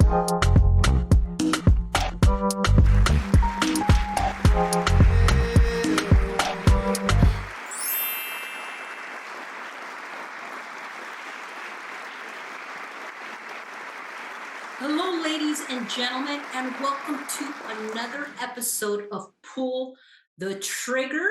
Hello, ladies and gentlemen, and welcome to another episode of Pull the Trigger.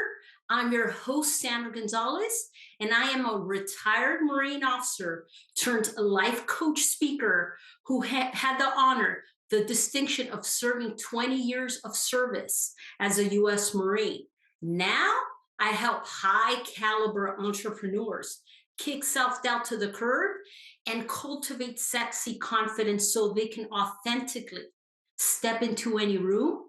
I'm your host, Sandra Gonzalez, and I am a retired Marine officer turned life coach speaker who had the honor, the distinction of serving 20 years of service as a U.S. Marine. Now, I help high caliber entrepreneurs kick self-doubt to the curb and cultivate sexy confidence so they can authentically step into any room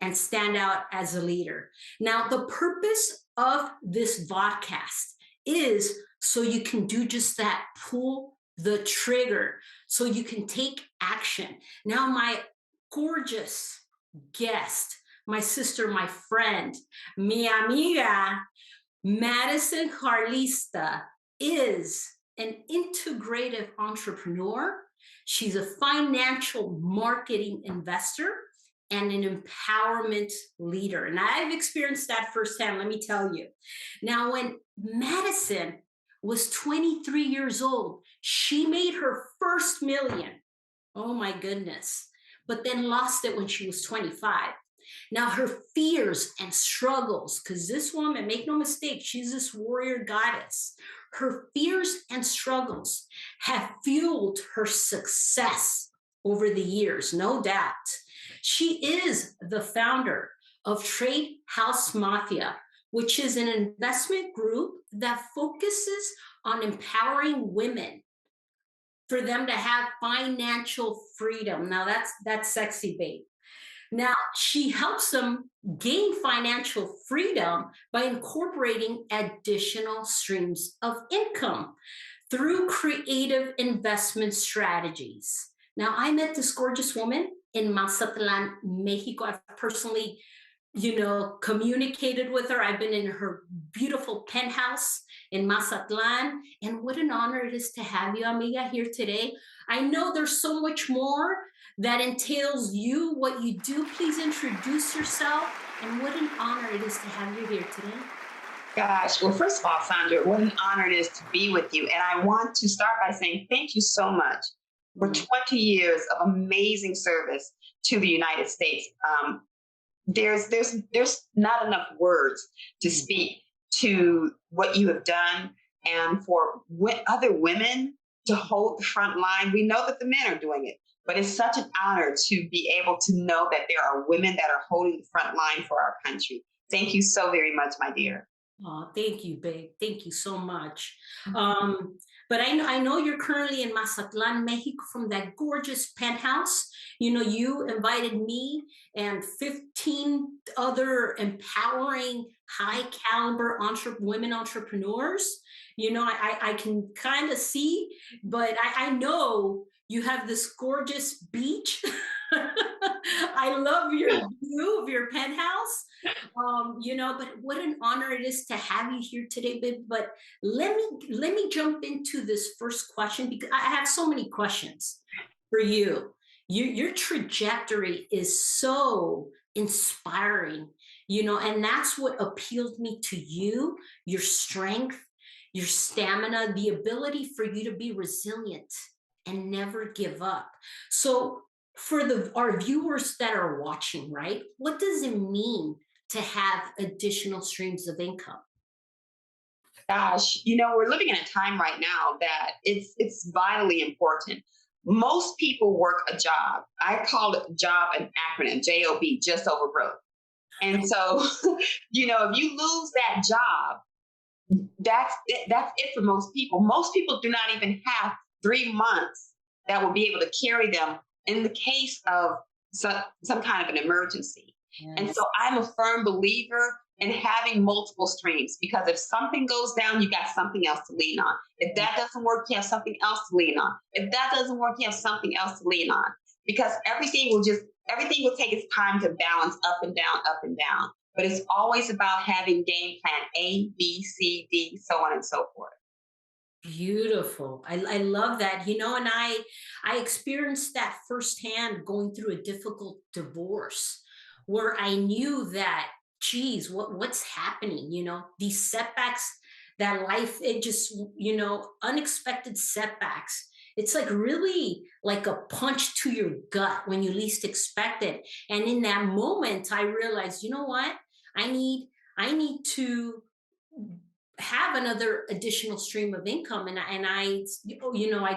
and stand out as a leader. Now, the purpose of this podcast is so you can do just that, pull the trigger, so you can take action. Now, my gorgeous guest, my sister, my friend, mi amiga, Madison Xarlista, is an integrative entrepreneur. She's a financial marketing investor and an empowerment leader. And I've experienced that firsthand, let me tell you. Now, when Madison was 23 years old, she made her first million. Oh my goodness. But then lost it when she was 25. Now, her fears and struggles, because this woman, make no mistake, she's this warrior goddess. Her fears and struggles have fueled her success over the years, no doubt. She is the founder of Trade House Mafia, which is an investment group that focuses on empowering women for them to have financial freedom. Now, that's sexy, babe. Now, she helps them gain financial freedom by incorporating additional streams of income through creative investment strategies. Now, I met this gorgeous woman in Mazatlan, Mexico. I've personally, communicated with her. I've been in her beautiful penthouse in Mazatlan. And what an honor it is to have you, amiga, here today. I know there's so much more that entails you, what you do. Please introduce yourself, and what an honor it is to have you here today. Gosh, well, first of all, Sandra, what an honor it is to be with you. And I want to start by saying thank you so much for 20 years of amazing service to the United States. There's not enough words to speak to what you have done, and for other women to hold the front line. We know that the men are doing it, but it's such an honor to be able to know that there are women that are holding the front line for our country. Thank you so very much, my dear. Oh, thank you, babe. Thank you so much. But I know you're currently in Mazatlan, Mexico, from that gorgeous penthouse. You invited me and 15 other empowering, high caliber women entrepreneurs. I can kind of see, but I know you have this gorgeous beach. I love your view of your penthouse. But what an honor it is to have you here today, babe. But let me jump into this first question, because I have so many questions for you. Your trajectory is so inspiring, and that's what appealed me to you, your strength, your stamina, the ability for you to be resilient and never give up. So for our viewers that are watching, right, what does it mean to have additional streams of income? Gosh, we're living in a time right now that it's vitally important. Most people work a job. I call it job an acronym, JOB, just over broke. And so, if you lose that job, that's it for most people. Most people do not even have 3 months that will be able to carry them in the case of some kind of an emergency. Yes. And so I'm a firm believer in having multiple streams, because if something goes down, you got something else to lean on. If that doesn't work, you have something else to lean on. If that doesn't work, you have something else to lean on, because everything will take its time to balance up and down, up and down. But it's always about having game plan A, B, C, D, so on and so forth. Beautiful. I love that. And I experienced that firsthand going through a difficult divorce where I knew that, geez, what's happening? These setbacks that life, it just, unexpected setbacks. It's like really like a punch to your gut when you least expect it. And in that moment, I realized, you know what? I need I need to have another additional stream of income. And I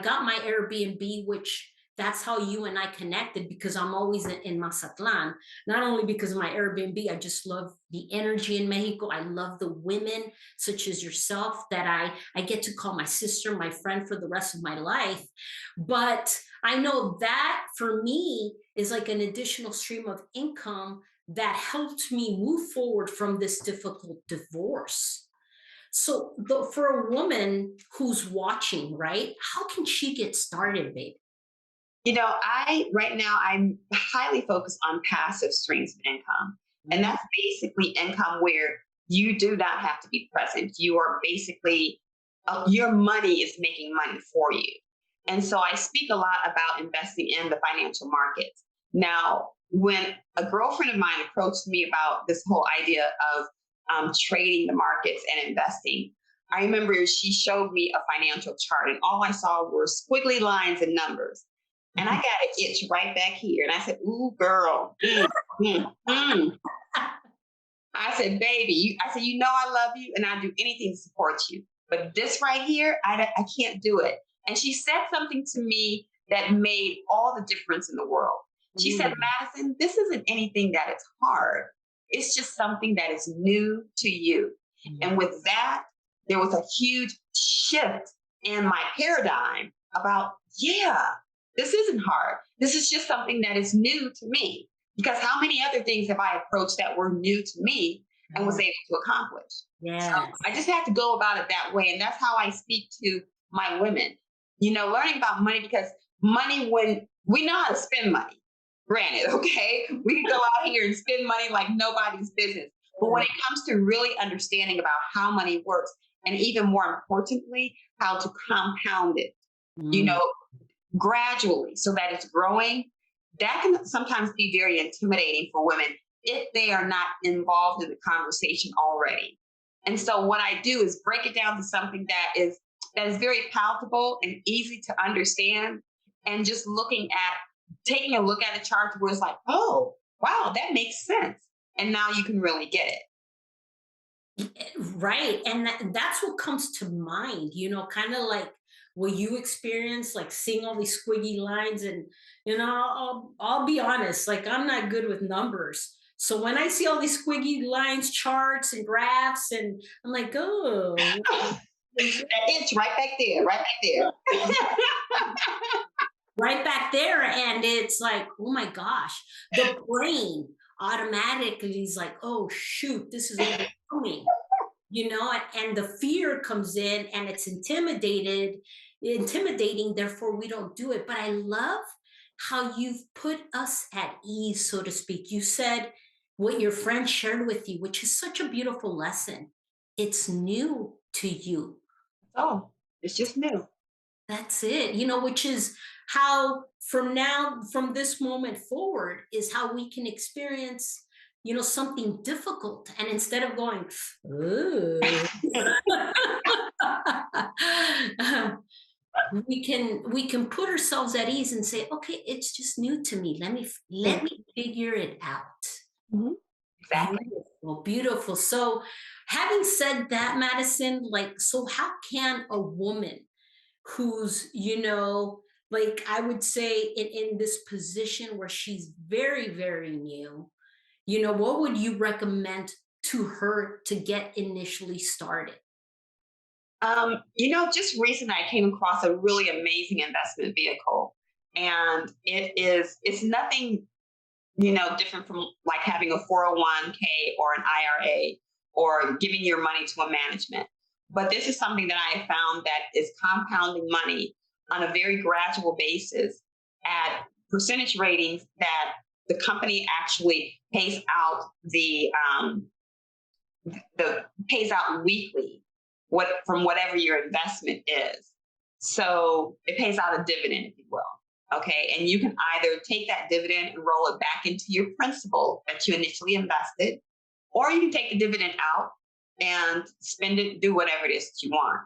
got my Airbnb, which that's how you and I connected, because I'm always in Mazatlan. Not only because of my Airbnb, I just love the energy in Mexico. I love the women such as yourself that I get to call my sister, my friend for the rest of my life. But I know that for me is like an additional stream of income that helped me move forward from this difficult divorce. So, for a woman who's watching, right? How can she get started, babe? I right now I'm highly focused on passive streams of income. And Mm. that's basically income where you do not have to be present. You are basically your money is making money for you. And so I speak a lot about investing in the financial markets. Now, when a girlfriend of mine approached me about this whole idea of trading the markets and investing, I remember she showed me a financial chart, and all I saw were squiggly lines and numbers. And I got an itch right back here. And I said, ooh, girl. Mm. I said, baby, I said, I love you and I'd do anything to support you. But this right here, I can't do it. And she said something to me that made all the difference in the world. She said, Mm. Madison, this isn't anything that is hard. It's just something that is new to you. And Mm. with that, there was a huge shift in my paradigm about, yeah, this isn't hard. This is just something that is new to me. Because how many other things have I approached that were new to me and was Mm. able to accomplish? So Yes. I just have to go about it that way. And that's how I speak to my women, learning about money, because money, when we know how to spend money, granted, okay, we can go out here and spend money like nobody's business. But when it comes to really understanding about how money works, and even more importantly, how to compound it, you Mm. know, gradually so that it's growing, that can sometimes be very intimidating for women if they are not involved in the conversation already. And so what I do is break it down to something that is very palatable and easy to understand, and just taking a look at a chart where it's like, oh, wow, that makes sense. And now you can really get it. Right. And that's what comes to mind, kind of like what you experience, like seeing all these squiggy lines. And, I'll be honest, like I'm not good with numbers. So when I see all these squiggy lines, charts, and graphs, and I'm like, oh, That itch right back there, right back there. right back there. And it's like, oh my gosh, the brain automatically is like, oh, shoot, this is overwhelming. And the fear comes in and it's intimidating, therefore we don't do it. But I love how you've put us at ease, so to speak. You said what your friend shared with you, which is such a beautiful lesson. It's new to you. Oh, it's just new. That's it, which is how from this moment forward, is how we can experience, something difficult. And instead of going, ooh, we can put ourselves at ease and say, okay, it's just new to me. Let me figure it out. Mhm. Exactly. Beautiful, beautiful. So having said that, Madison, like, so how can a woman who's, like I would say in this position where she's very, very new, what would you recommend to her to get initially started? Just recently I came across a really amazing investment vehicle. And it's nothing, different from like having a 401k or an IRA or giving your money to a management. But this is something that I found that is compounding money on a very gradual basis at percentage ratings that the company actually pays out the pays out weekly. from whatever your investment is. So it pays out a dividend, if you will. Okay. And you can either take that dividend and roll it back into your principal that you initially invested, or you can take the dividend out and spend it, do whatever it is that you want.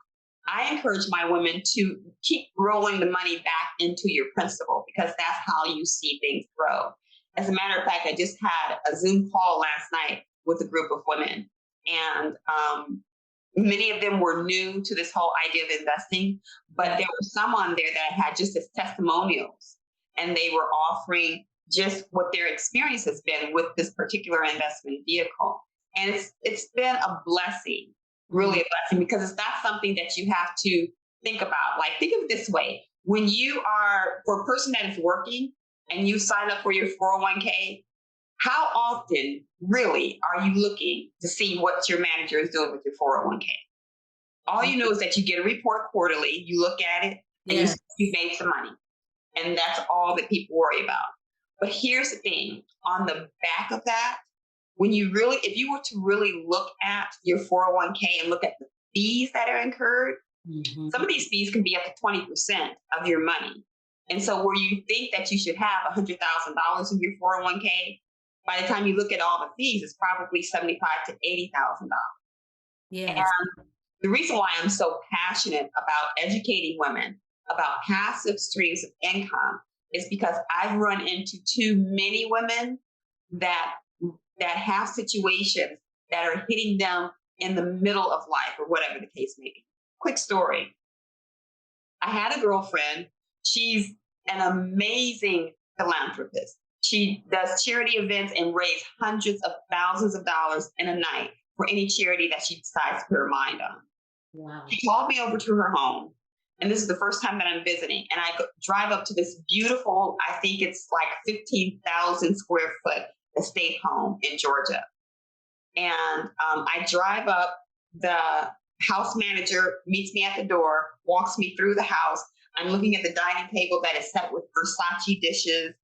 I encourage my women to keep rolling the money back into your principal, because that's how you see things grow. As a matter of fact, I just had a Zoom call last night with a group of women, and many of them were new to this whole idea of investing, but there were some on there that I had just as testimonials, and they were offering just what their experience has been with this particular investment vehicle. And it's been a blessing, really a blessing, because it's not something that you have to think about. Like, think of it this way. When you are, for a person that is working and you sign up for your 401k, how often really are you looking to see what your manager is doing with your 401k? All you know is that you get a report quarterly, you look at it, and you made some money. And that's all that people worry about. But here's the thing, on the back of that, if you were to really look at your 401k and look at the fees that are incurred, some of these fees can be up to 20% of your money. And so where you think that you should have $100,000 in your 401k, by the time you look at all the fees, it's probably $75,000 to $80,000. Yes. And the reason why I'm so passionate about educating women about passive streams of income is because I've run into too many women that have situations that are hitting them in the middle of life, or whatever the case may be. Quick story. I had a girlfriend. She's an amazing philanthropist. She does charity events and raises hundreds of thousands of dollars in a night for any charity that she decides to put her mind on. Wow. She called me over to her home. And this is the first time that I'm visiting. And I drive up to this beautiful, I think it's like 15,000 square foot estate home in Georgia. And I drive up, the house manager meets me at the door, walks me through the house. I'm looking at the dining table that is set with Versace dishes,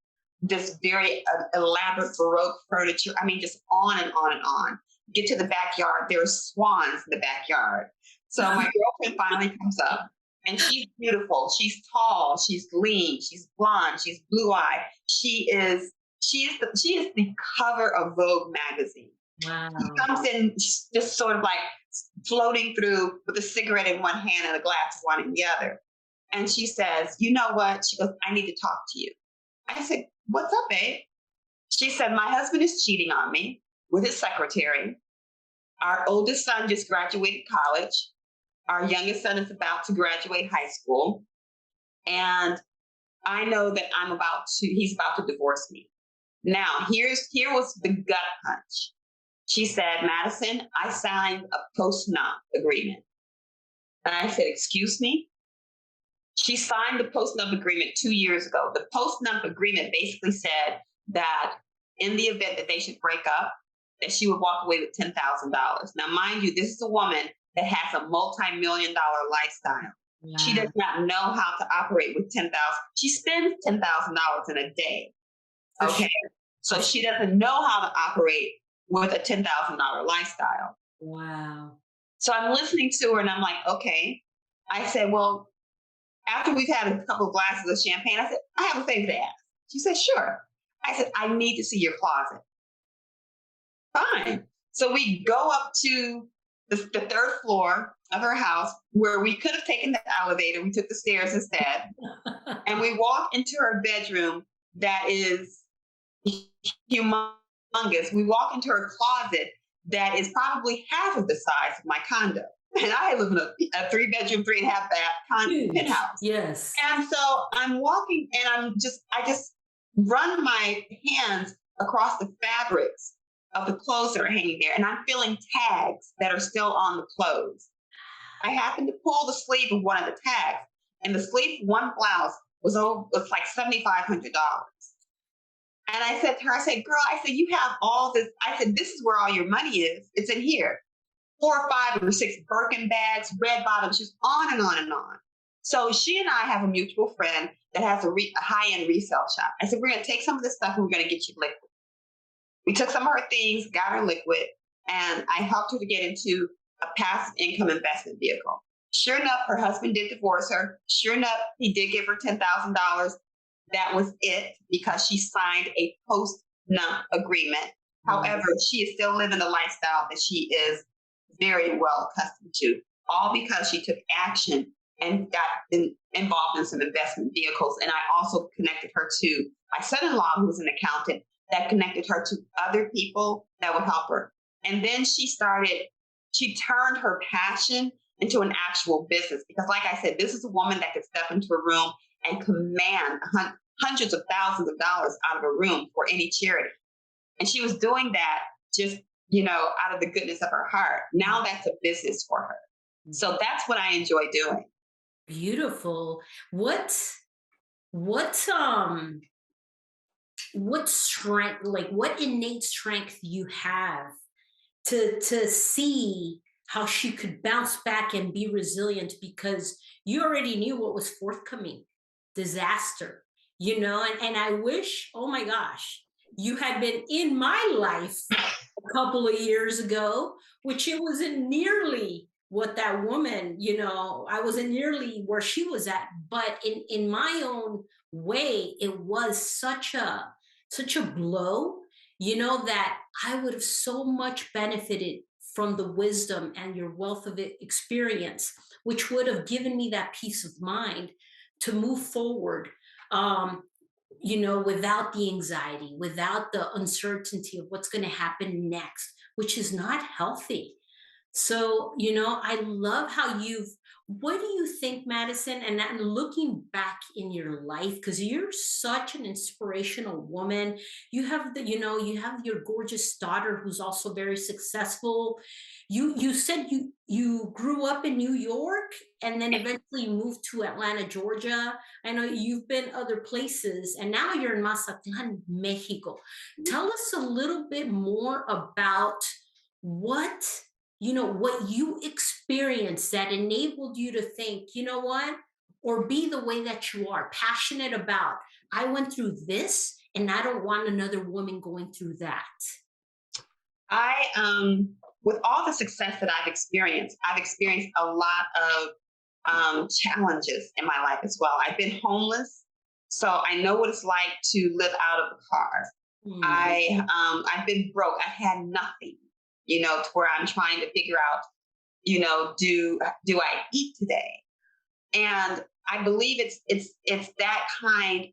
this very elaborate Baroque furniture. I mean, just on and on and on. Get to the backyard, there's swans in the backyard. So my girlfriend finally comes up, and she's beautiful. She's tall, she's lean, she's blonde, she's blue-eyed. She is the cover of Vogue magazine. Wow. She comes in just sort of like floating through with a cigarette in one hand and a glass of wine in the other. And she says, "You know what?" She goes, "I need to talk to you." I said, "What's up, babe?" She said, "My husband is cheating on me with his secretary. Our oldest son just graduated college. Our youngest son is about to graduate high school. And I know that he's about to divorce me. Now, here was the gut punch. She said, "Madison, I signed a post-nup agreement." And I said, "Excuse me?" She signed the post-nup agreement 2 years ago. The post-nup agreement basically said that in the event that they should break up, that she would walk away with $10,000. Now, mind you, this is a woman that has a multi-million-dollar lifestyle. Wow. She does not know how to operate with $10,000. She spends $10,000 in a day. Okay. So she doesn't know how to operate with a $10,000 lifestyle. Wow. So I'm listening to her and I'm like, okay. I said, well, after we've had a couple of glasses of champagne, I said, "I have a favor to ask." She said, "Sure." I said, "I need to see your closet." Fine. So we go up to the third floor of her house, where we could have taken the elevator. We took the stairs instead. And we walk into her bedroom that is humongous. We walk into her closet that is probably half of the size of my condo. And I live in a 3-bedroom, 3.5-bath penthouse. Yes. And so I'm walking, and I just run my hands across the fabrics of the clothes that are hanging there, and I'm feeling tags that are still on the clothes. I happened to pull the sleeve of one of the tags, and the sleeve of one blouse was like $7,500. And I said to her, "Girl," "you have all this." I said, "This is where all your money is. It's in here. 4 or 5 or 6 Birkin bags, red bottom shoes, on and on and on." So she and I have a mutual friend that has a high-end resale shop. I said, "We're going to take some of this stuff and we're going to get you liquid." We took some of her things, got her liquid, and I helped her to get into a passive income investment vehicle. Sure enough, her husband did divorce her. Sure enough, he did give her $10,000. That was it because she signed a post-nut agreement. Mm. However, she is still living the lifestyle that she is very well accustomed to, all because she took action and got involved in some investment vehicles. And I also connected her to my son-in-law, who's an accountant, that connected her to other people that would help her. And then she turned her passion into an actual business because, like I said, this is a woman that could step into a room and command hundreds of thousands of dollars out of a room for any charity. And she was doing that just, out of the goodness of her heart. Now that's a business for her. So that's what I enjoy doing. Beautiful. What what strength, like what innate strength you have to see how she could bounce back and be resilient because you already knew what was forthcoming, disaster, and I wish, oh my gosh, you had been in my life a couple of years ago, which it wasn't nearly what that woman, I wasn't nearly where she was at, but in my own way, it was such a blow, that I would have so much benefited from the wisdom and your wealth of experience, which would have given me that peace of mind to move forward, um, without the anxiety, without the uncertainty of what's going to happen next, which is not healthy. So, I love how what do you think, Madison? And looking back in your life, because you're such an inspirational woman. You have your gorgeous daughter who's also very successful. You said you grew up in New York and then eventually moved to Atlanta, Georgia. I know you've been other places, and now you're in Mazatlan, Mexico. Tell us a little bit more about what what you experienced that enabled you to think, what, or be the way that you are passionate about. I went through this and I don't want another woman going through that. With all the success that I've experienced a lot of challenges in my life as well. I've been homeless, so I know what it's like to live out of the car. Mm. I've been broke. I had nothing, to where I'm trying to figure out, do I eat today? And I believe it's that kind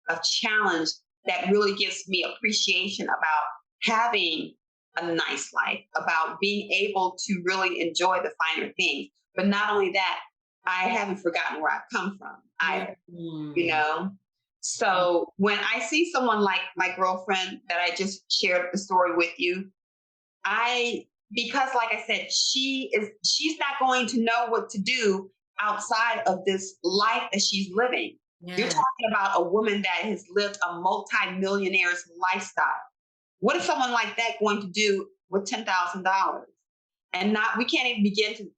of challenge that really gives me appreciation about having a nice life, about being able to really enjoy the finer things. But not only that, I haven't forgotten where I've come from either, you Mm. know? So when I see someone like my girlfriend that I just shared the story with you, because like I said, she's not going to know what to do outside of this life that she's living. You're Yeah. talking about a woman that has lived a multi-millionaire's lifestyle. What is someone like that going to do with $10,000? And not, we can't even begin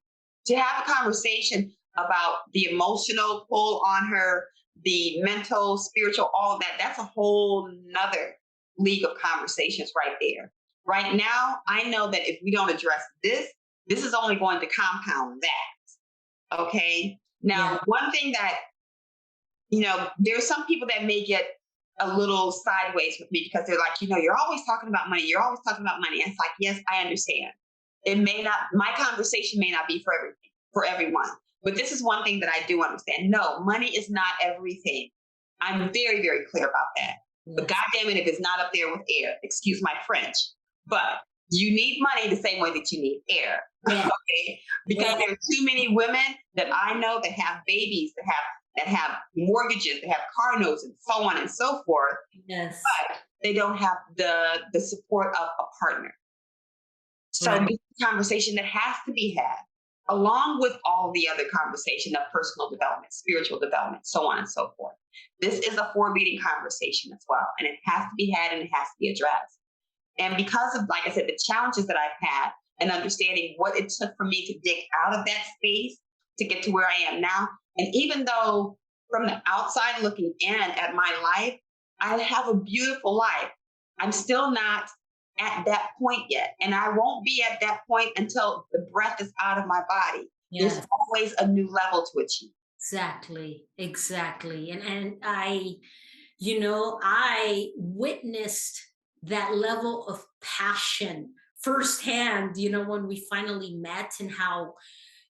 to have a conversation about the emotional pull on her, the mental, spiritual, all that. That's a whole nother league of conversations right there. Right now, I know that if we don't address this is only going to compound that. Okay. Yeah. Now, one thing that, there's some people that may get a little sideways with me because they're like, you're always talking about money. You're always talking about money. And it's like, yes, I understand. It may not, my conversation may not be for everything, for everyone. But this is one thing that I do understand. No, money is not everything. I'm very, very clear about that. But Yes. goddamn it, if it's not up there with air, excuse my French. But you need money the same way that you need air. Yeah. Okay? Because Yeah. there are too many women that I know that have babies, that have mortgages, that have car notes, and so on and so forth. Yes. But they don't have the support of a partner. So Right. this is a conversation that has to be had, along with all the other conversation of personal development, spiritual development, so on and so forth. This is a forward-leading conversation as well, and it has to be had and it has to be addressed. And because of, like I said, the challenges that I've had and understanding what it took for me to dig out of that space to get to where I am now, and even though from the outside looking in at my life, I have a beautiful life, I'm still not at that point yet. And I won't be at that point until the breath is out of my body. There's Yes, always a new level to achieve. exactly, exactly. And I witnessed that level of passion firsthand, when we finally met, and how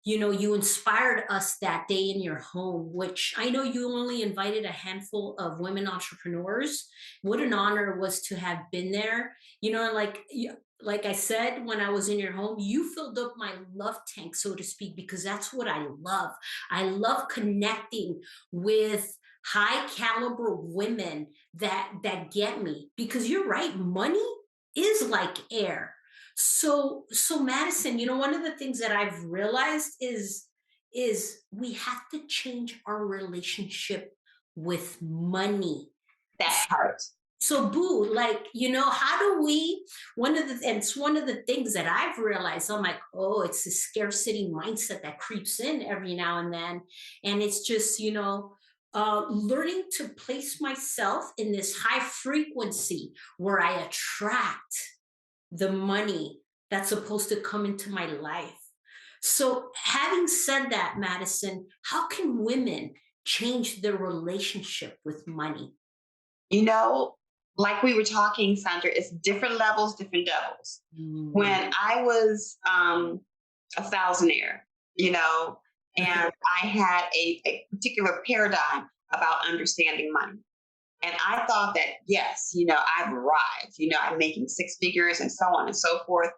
you inspired us that day in your home, which I know you only invited a handful of women entrepreneurs. What an honor it was to have been there. Like I said, when I was in your home, you filled up my love tank, so to speak, because that's what I love. I love connecting with high caliber women that get me, because you're right, money is like air. So Madison, one of the things that I've realized is we have to change our relationship with money. That part. So boo, like, how do we, and it's one of the things that I've realized. I'm like, oh, it's the scarcity mindset that creeps in every now and then. And it's just, learning to place myself in this high frequency where I attract the money that's supposed to come into my life. So, having said that, Madison, how can women change their relationship with money? You know, like we were talking, Sandra, it's different levels, different devils. Mm. When I was a thousandaire, you know, and I had a particular paradigm about understanding money. And I thought that, yes, I've arrived, I'm making six figures and so on and so forth.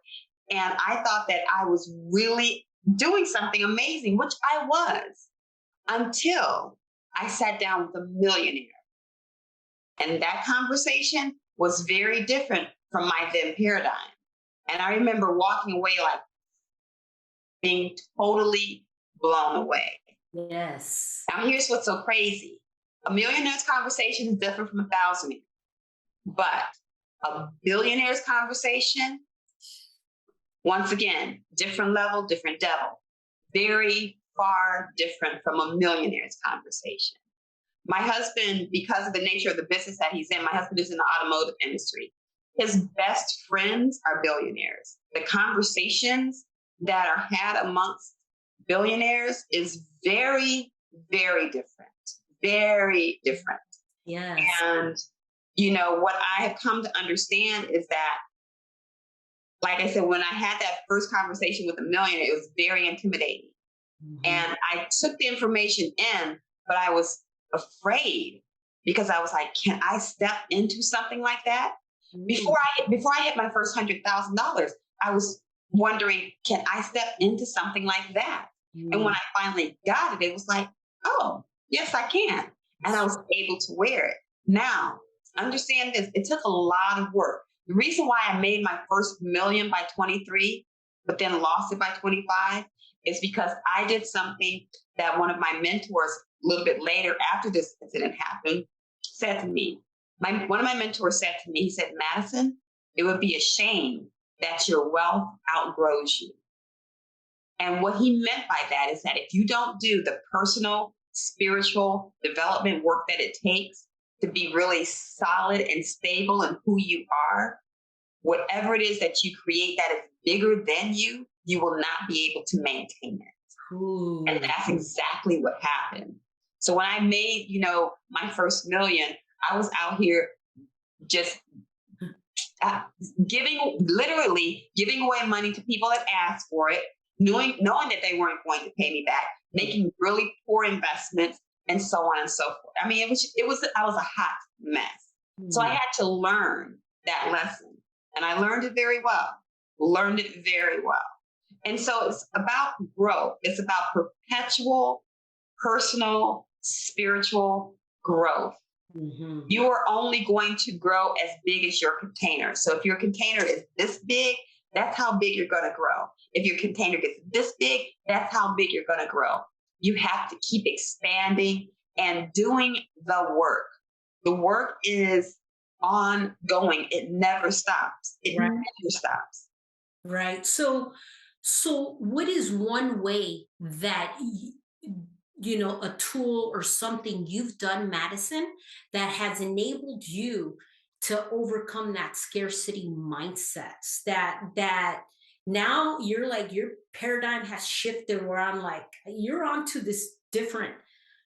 And I thought that I was really doing something amazing, which I was, until I sat down with a millionaire. And that conversation was very different from my then paradigm. And I remember walking away like being totally blown away. Yes. Now, here's what's so crazy. A millionaire's conversation is different from a thousandaire, but a billionaire's conversation, once again, different level, different devil, very far different from a millionaire's conversation. My husband, because of the nature of the business that he's in, my husband is in the automotive industry. His best friends are billionaires. The conversations that are had amongst billionaires is very, very different. Very different. Yes. And, what I have come to understand is that, like I said, when I had that first conversation with a millionaire, it was very intimidating. Mhm. And I took the information in, but I was afraid because I was like, can I step into something like that? Before I hit my first $100,000, I was wondering, can I step into something like that? And when I finally got it, it was like, oh, yes, I can. And I was able to wear it. Now, understand this, it took a lot of work. The reason why I made my first million by 23, but then lost it by 25, is because I did something that one of my mentors, a little bit later after this incident happened, said to me. One of my mentors said to me, he said, Madison, it would be a shame that your wealth outgrows you. And what he meant by that is that if you don't do the personal, spiritual development work that it takes to be really solid and stable in who you are, whatever it is that you create that is bigger than you, you will not be able to maintain it. Ooh. And that's exactly what happened. So when I made, my first million, I was out here just literally giving away money to people that asked for it, knowing that they weren't going to pay me back, making really poor investments, and so on and so forth. I mean, I was a hot mess. So I had to learn that lesson, and I learned it very well. And so it's about growth. It's about perpetual, personal, spiritual growth. Mm-hmm. You are only going to grow as big as your container. So if your container is this big, that's how big you're going to grow. If your container gets this big, that's how big you're going to grow. You have to keep expanding and doing the work. The work is ongoing. It never stops. It Right. never stops. Right. So what is one way that a tool or something you've done, Madison, that has enabled you to overcome that scarcity mindsets that now you're like your paradigm has shifted where I'm like you're onto this different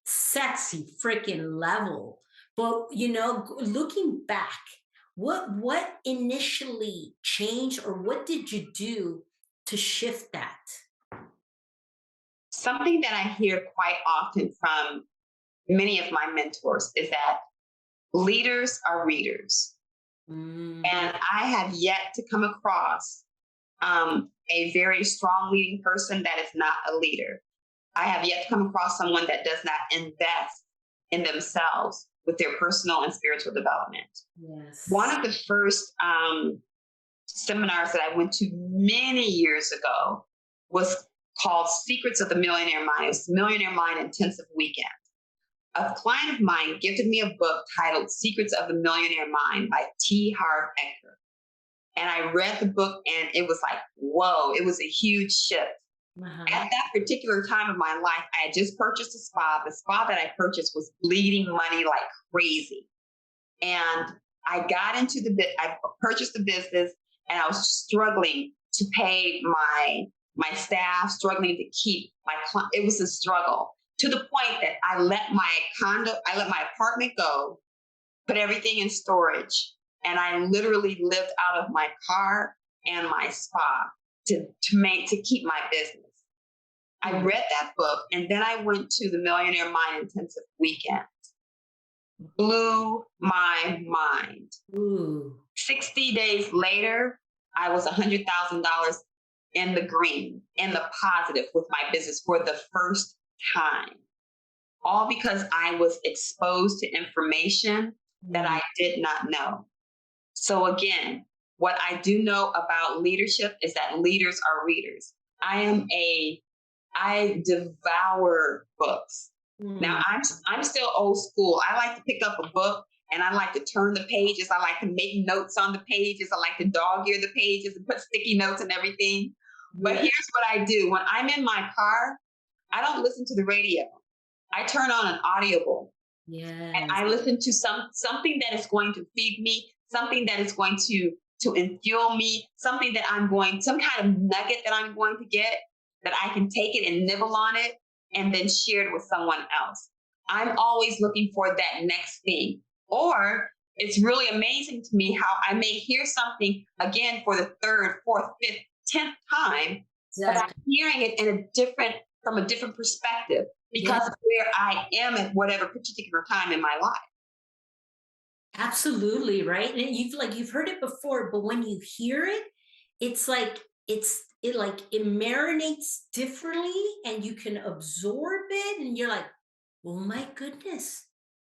sexy freaking level. But looking back, what initially changed or what did you do to shift that? Something that I hear quite often from many of my mentors is that leaders are readers. Mhm. And I have yet to come across a very strong leading person that is not a leader. I have yet to come across someone that does not invest in themselves with their personal and spiritual development. One Yes. of the first seminars that I went to many years ago was called Secrets of the Millionaire Mind. It was Millionaire Mind Intensive Weekend. A client of mine gifted me a book titled Secrets of the Millionaire Mind by T. Harv Eker. And I read the book and it was like, whoa, it was a huge shift. At Uh-huh. that particular time of my life, I had just purchased a spa. The spa that I purchased was bleeding money like crazy. And I got into I purchased the business and I was struggling to pay my staff, struggling to keep my client. It was a struggle to the point that I let my apartment go, put everything in storage, and I literally lived out of my car and my spa to keep my business. I Mm. read that book and then I went to the Millionaire Mind Intensive Weekend. Blew my mind. Ooh. 60 days later, I was $100,000 in the green, in the positive with my business for the first time. All because I was exposed to information that Mm. I did not know. So, again, what I do know about leadership is that leaders are readers. I devour books. Now Mm. I'm still old school. I like to pick up a book and I like to turn the pages. I like to make notes on the pages. I like to dog ear the pages and put sticky notes and everything. But Yeah. here's what I do. When I'm in my car, I don't listen to the radio. I turn on an audible and Yes. I listen to something that is going to feed me, something that is going to infuel me, something that some kind of nugget that I'm going to get that I can take it and nibble on it and then share it with someone else. I'm always looking for that next thing. Or it's really amazing to me how I may hear something again for the third, fourth, fifth, 10th time, but I'm Exactly. hearing it from a different perspective Yeah. because of where I am at whatever particular time in my life. Absolutely, right? And you've heard it before, but when you hear it, it's like it marinates differently and you can absorb it and you're like, "Oh my goodness.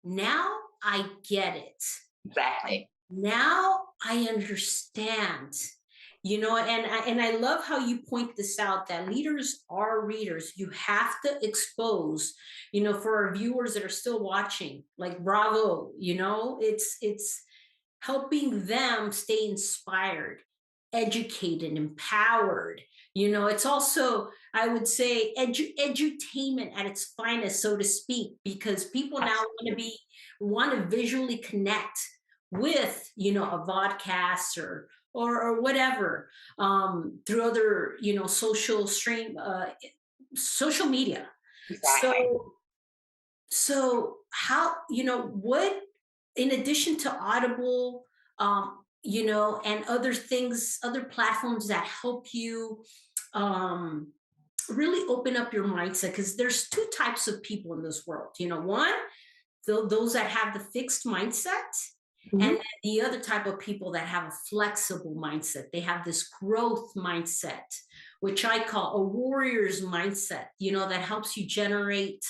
Now I get it. Exactly. Now I understand." And I love how you point this out that leaders are readers. You have to expose, for our viewers that are still watching, like bravo, it's helping them stay inspired, educated, empowered. It's also, I would say, edutainment at its finest, so to speak, because people now want to visually connect with, a vodcast or whatever, through other, social media. Exactly. So how, what, in addition to Audible, and other things, other platforms that help you um, really open up your mindset, because there's two types of people in this world. One, those that have the fixed mindset, and Mhm. then the other type of people that have a flexible mindset. They have this growth mindset, which I call a warrior's mindset, that helps you generate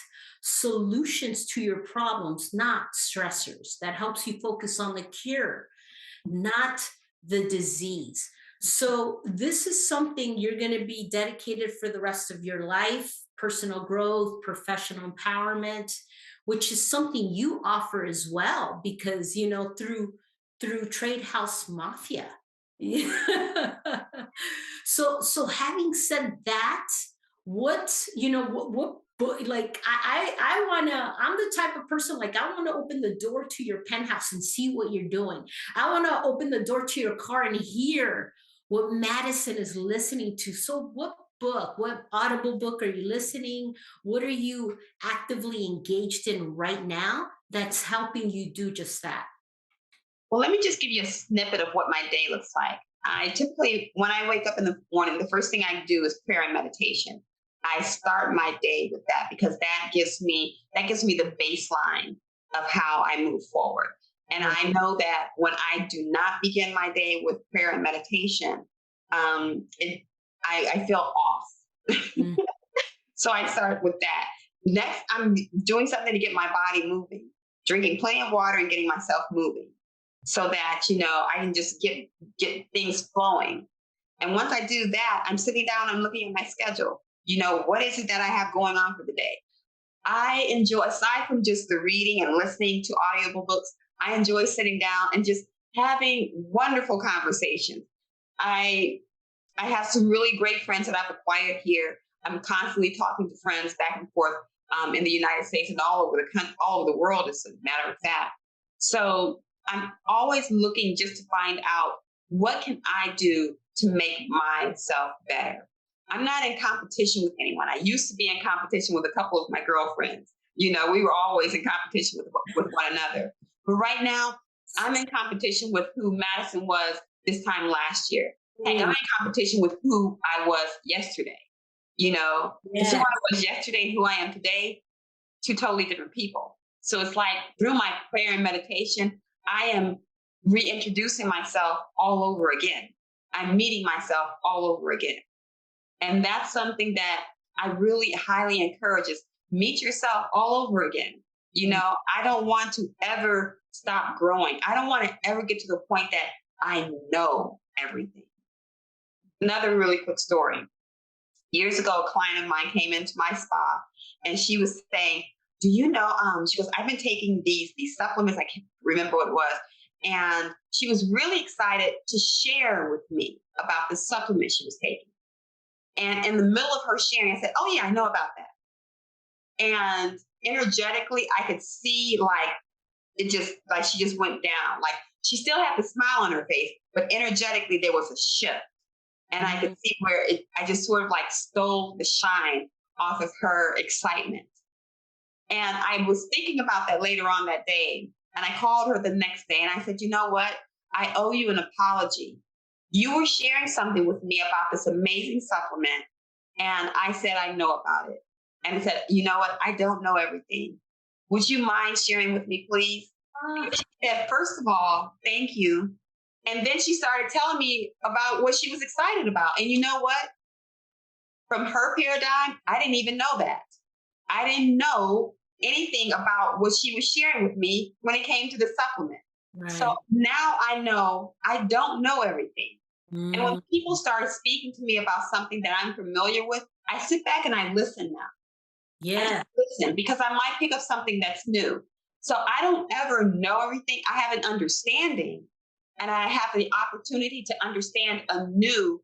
solutions to your problems, not stressors, that helps you focus on the cure, not the disease. So, this is something you're going to be dedicated for the rest of your life: personal growth, professional empowerment, which is something you offer as well, because, through Trade House Mafia. So, having said that, what But like I wanna, I'm the type of person like I wanna open the door to your penthouse and see what you're doing. I wanna open the door to your car and hear what Madison is listening to. So what book, what audible book are you listening? What are you actively engaged in right now that's helping you do just that? Well, let me just give you a snippet of what my day looks like. I typically, when I wake up in the morning, the first thing I do is prayer and meditation. I start my day with that because that gives me the baseline of how I move forward. And Right. I know that when I do not begin my day with prayer and meditation, it, I feel off. Mm. So I start with that. Next, I'm doing something to get my body moving, drinking plenty of water and getting myself moving so that, I can just get things flowing. And once I do that, I'm sitting down, I'm looking at my schedule. What is it that I have going on for the day? I enjoy, aside from just the reading and listening to audible books, I enjoy sitting down and just having wonderful conversations. I I have some really great friends that I've acquired here. I'm constantly talking to friends back and forth in the United States and all over the country, all over the world, as a matter of fact. So I'm always looking just to find out what can I do to make myself better. I'm not in competition with anyone. I used to be in competition with a couple of my girlfriends. We were always in competition with one another. But right now, I'm in competition with who Madison was this time last year. Heck, I'm Ooh, in competition with who I was yesterday. Because who yeah. I was yesterday and who I am today, two totally different people. So it's like through my prayer and meditation, I am reintroducing myself all over again. I'm meeting myself all over again. And that's something that I really highly encourage is meet yourself all over again. I don't want to ever stop growing. I don't want to ever get to the point that I know everything. Another really quick story. Years ago, a client of mine came into my spa and she was saying, do you know, she goes, I've been taking these supplements. I can't remember what it was. And she was really excited to share with me about the supplement she was taking. And in the middle of her sharing, I said, oh yeah, I know about that. And energetically, I could see like it just like she just went down. Like she still had the smile on her face, but energetically there was a shift. And I could Mhm. see where I just sort of like stole the shine off of her excitement. And I was thinking about that later on that day. And I called her the next day and I said, you know what? I owe you an apology. You were sharing something with me about this amazing supplement. And I said, I know about it. And I said, you know what? I don't know everything. Would you mind sharing with me, please? Ah, And she said, first of all, thank you. And then she started telling me about what she was excited about. And you know what? From her paradigm, I didn't even know that. I didn't know anything about what she was sharing with me when it came to the supplement. So right. now I know I don't know everything. And when Mm, people start speaking to me about something that I'm familiar with, I sit back and I listen now. I just yeah. listen because I might pick up something that's new. So I don't ever know everything. I have an understanding and I have the opportunity to understand anew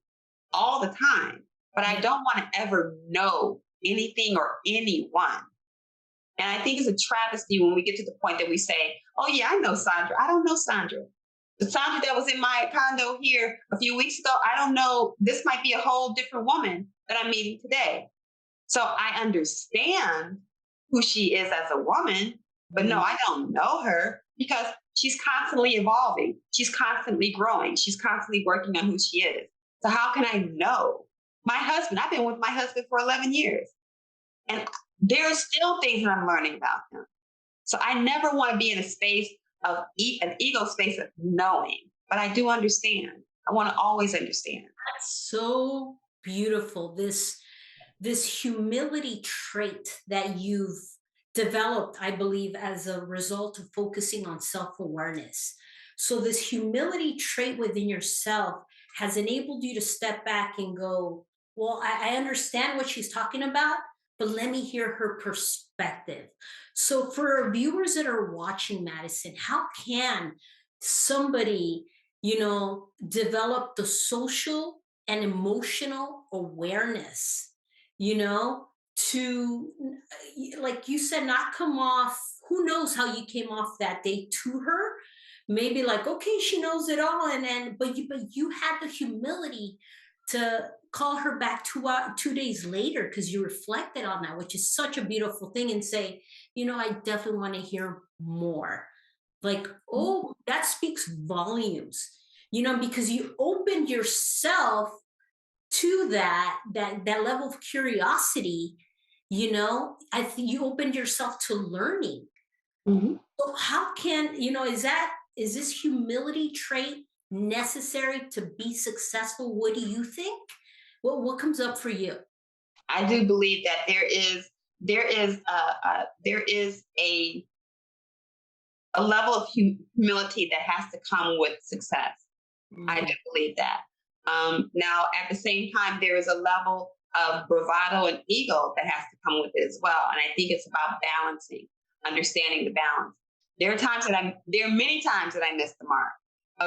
all the time. But I Yeah. don't want to ever know anything or anyone. And I think it's a travesty when we get to the point that we say, oh, yeah, I know Sandra. I don't know Sandra. The Sandra that was in my condo here a few weeks ago, I don't know. This might be a whole different woman that I'm meeting today. So I understand who she is as a woman, but no, Mm, I don't know her because she's constantly evolving. She's constantly growing. She's constantly working on who she is. So how can I know? My husband, I've been with my husband for 11 years and there are still things that I'm learning about him. So I never want to be in a space of an ego space of knowing, but I do understand. I want to always understand. that's so beautiful. This humility trait that you've developed, I believe, as a result of focusing on self-awareness. So this humility trait within yourself has enabled you to step back and go, well, I understand what she's talking about, but let me hear her perspective. So for our viewers that are watching, Madison, how can somebody, develop the social and emotional awareness, you know, to, like you said, not come off, who knows how you came off that day to her, maybe like, okay, she knows it all, and then but you had the humility to call her back 2 days later because you reflected on that, which is such a beautiful thing, and say, I definitely want to hear more. Like, oh, that speaks volumes, because you opened yourself to that level of curiosity. I think you opened yourself to learning. Mhm. So how can, is this humility trait necessary to be successful? What do you think? What comes up for you? I do believe that there is a level of humility that has to come with success. I do Mm, believe that. Now, at the same time, there is a level of bravado and ego that has to come with it as well. And I think it's about balancing, understanding the balance. There are many times that I miss the mark.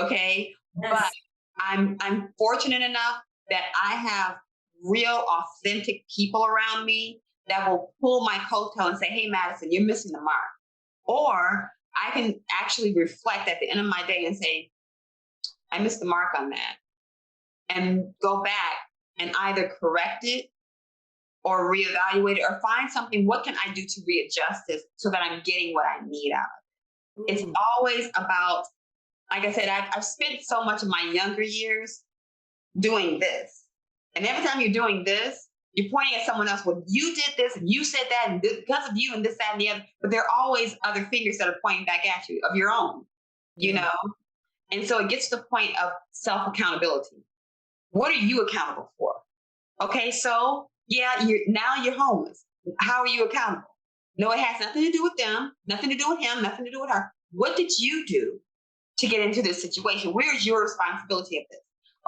Okay. But yes. I'm fortunate enough that I have real authentic people around me that will pull my coattail and say, hey, Madison, you're missing the mark. Or I can actually reflect at the end of my day and say, I missed the mark on that, and go back and either correct it or reevaluate it or find something. What can I do to readjust this so that I'm getting what I need out of it? It's Ooh, always about, like I said, I've spent so much of my younger years doing this. And every time you're doing this, you're pointing at someone else. Well, you did this and you said that, and because of you and this, that, and the other. But there are always other fingers that are pointing back at you of your own, you yeah. know? And so it gets to the point of self accountability. What are you accountable for? Okay, so yeah, you're homeless. How are you accountable? No, it has nothing to do with them, nothing to do with him, nothing to do with her. What did you do to get into this situation? Where is your responsibility of this?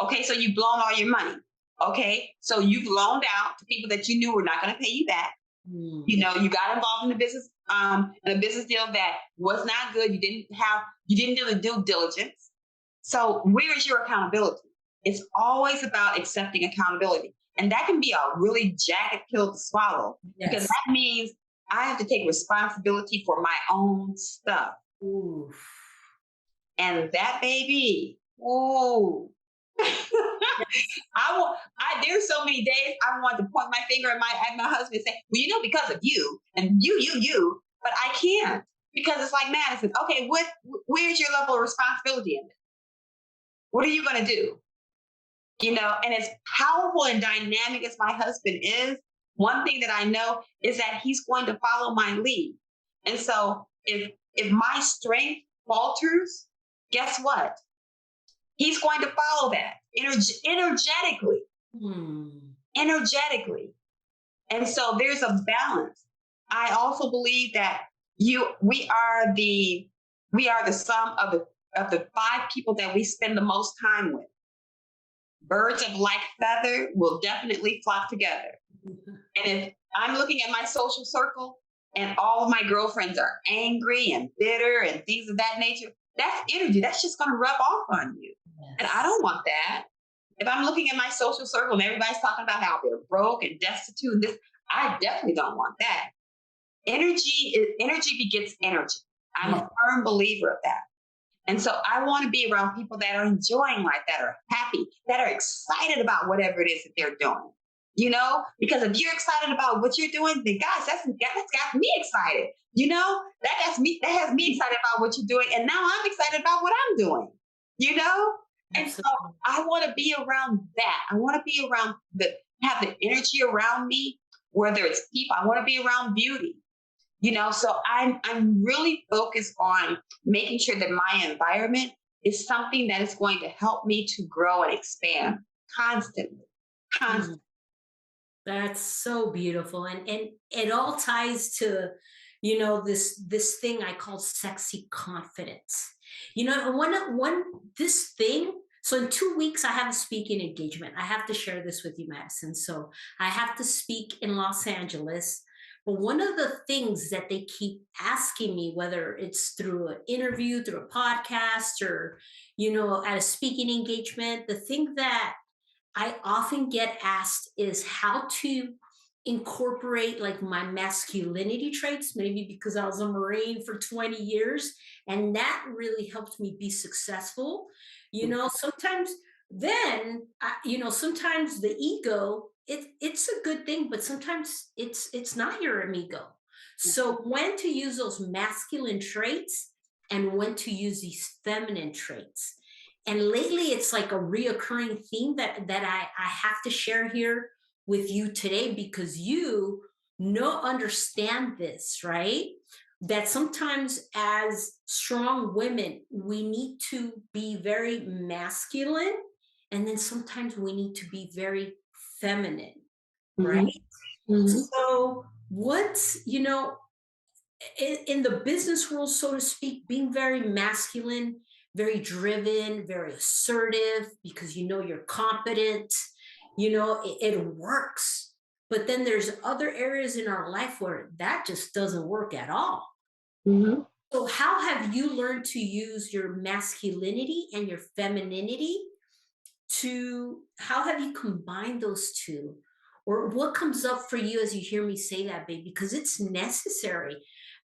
Okay, so you've blown all your money. Okay, so you've loaned out to people that you knew were not going to pay you back. Mm, You got involved in a business deal that was not good. You didn't do the due diligence. So where is your accountability? It's always about accepting accountability. And that can be a really jagged pill to swallow, because yes. that means I have to take responsibility for my own stuff. Ooh. And that baby, ooh. There's so many days I want to point my finger at my husband and say, well, because of you and you, but I can't, because it's like, Madison, okay, where's your level of responsibility in it? What are you going to do? And as powerful and dynamic as my husband is, one thing that I know is that he's going to follow my lead. And so if my strength falters, guess what? He's going to follow that energetically, Hmm. energetically. And so there's a balance. I also believe that we are the sum of the five people that we spend the most time with. Birds of like feather will definitely flock together. And if I'm looking at my social circle and all of my girlfriends are angry and bitter and things of that nature, that's energy. That's just going to rub off on you. And I Yes. don't want that. If I'm looking at my social circle and everybody's talking about how they're broke and destitute and this, I definitely don't want that. Energy begets energy. I'm Yeah. a firm believer of that. And so I want to be around people that are enjoying life, that are happy, that are excited about whatever it is that they're doing. Because if you're excited about what you're doing, then guys, that's got me excited. That has me excited about what you're doing. And now I'm excited about what I'm doing, you know? And so Absolutely. I want to be around that. I want to be around have the energy around me, whether it's people, I want to be around beauty. So I'm really focused on making sure that my environment is something that is going to help me to grow and expand constantly. Mm. Constantly. That's so beautiful, and it all ties to, this thing I call sexy confidence. One this thing. So in 2 weeks, I have a speaking engagement. I have to share this with you, Madison. So I have to speak in Los Angeles. But one of the things that they keep asking me, whether it's through an interview, through a podcast, or at a speaking engagement, the thing that I often get asked is how to incorporate like my masculinity traits, maybe because I was a Marine for 20 years, and that really helped me be successful. Sometimes sometimes the ego, it's a good thing, but sometimes it's not your amigo. So when to use those masculine traits and when to use these feminine traits. And lately it's like a reoccurring theme that I have to share here with you today, because you understand this, right? That sometimes as strong women, we need to be very masculine, and then sometimes we need to be very feminine, right? Mhm. Mhm. So, in the business world, so to speak, being very masculine, very driven, very assertive, because you're competent, it works. But then there's other areas in our life where that just doesn't work at all. Mhm. So, how have you learned to use your masculinity and your femininity how have you combined those two? Or what comes up for you as you hear me say that, babe? Because it's necessary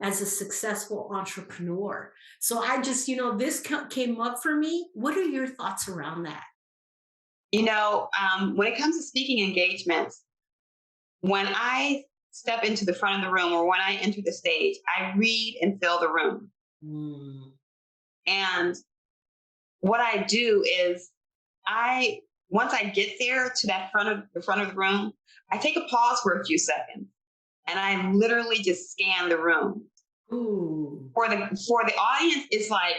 as a successful entrepreneur. So I just, this came up for me. What are your thoughts around that? When it comes to speaking engagements, when I step into the front of the room or when I enter the stage, I read and fill the room. Mm. And what I do is I once I get there to that front of the room, I take a pause for a few seconds and I literally just scan the room. Ooh. For the audience, it's like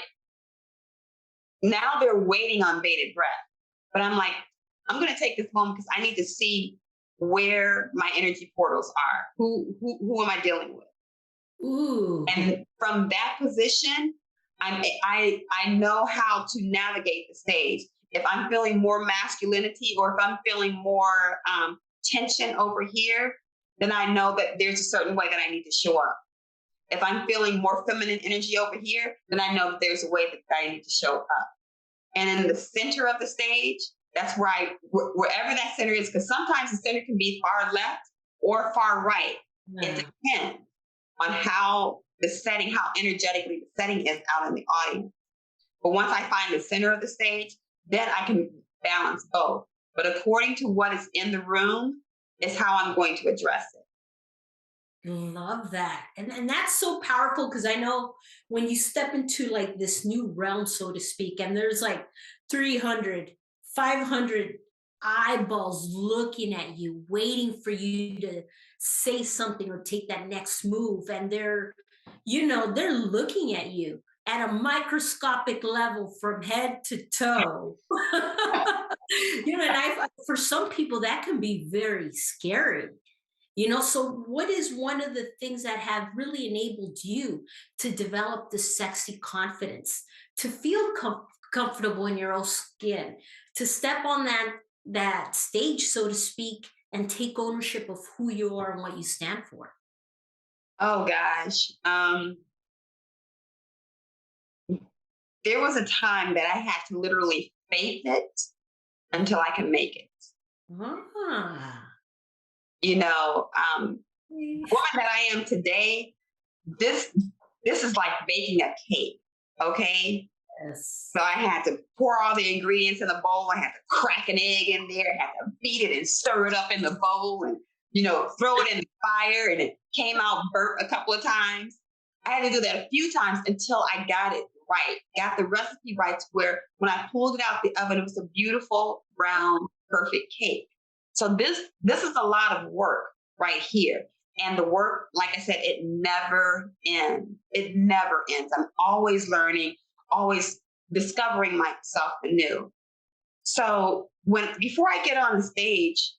now they're waiting on bated breath. But I'm like, I'm gonna take this moment because I need to see where my energy portals are. Who am I dealing with? Ooh. And from that position, I know how to navigate the stage. If I'm feeling more masculinity or if I'm feeling more tension over here, then I know that there's a certain way that I need to show up. If I'm feeling more feminine energy over here, then I know that there's a way that I need to show up. And in the center of the stage, that's wherever that center is, because sometimes the center can be far left or far right. Yeah. It depends on how energetically the setting is out in the audience. But once I find the center of the stage, then I can balance both. But according to what is in the room is how I'm going to address it. Love that. And that's so powerful, because I know when you step into like this new realm, so to speak, and there's like 300, 500 eyeballs looking at you, waiting for you to say something or take that next move. And they're looking at you at a microscopic level from head to toe. For some people, that can be very scary. So what is one of the things that have really enabled you to develop this sexy confidence, to feel comfortable in your own skin, to step on that stage, so to speak, and take ownership of who you are and what you stand for? Oh gosh. There was a time that I had to literally faith it until I can make it. Ah. You know, woman that I am today, this this is like baking a cake. Okay. Yes. So I had to pour all the ingredients in the bowl. I had to crack an egg in there. I had to beat it and stir it up in the bowl and, throw it in the fire. And it came out burnt a couple of times. I had to do that a few times until I got it right, got the recipe right to where when I pulled it out the oven, it was a beautiful, round, perfect cake. So this is a lot of work right here. And the work, like I said, it never ends. It never ends. I'm always learning, always discovering myself anew. So before I get on the stage,